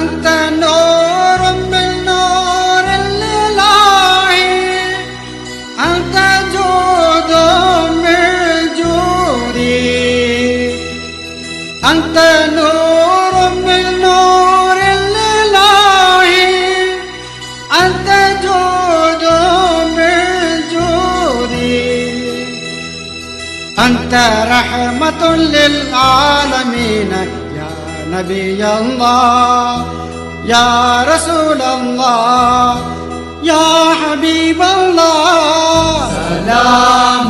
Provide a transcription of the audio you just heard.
أنت نور من نور الله أنت جود من جودي أنت نور من نور الله أنت جود من جودي أنت رحمة للعالمين يا نبي الله يا رسول الله يا حبيب الله سلام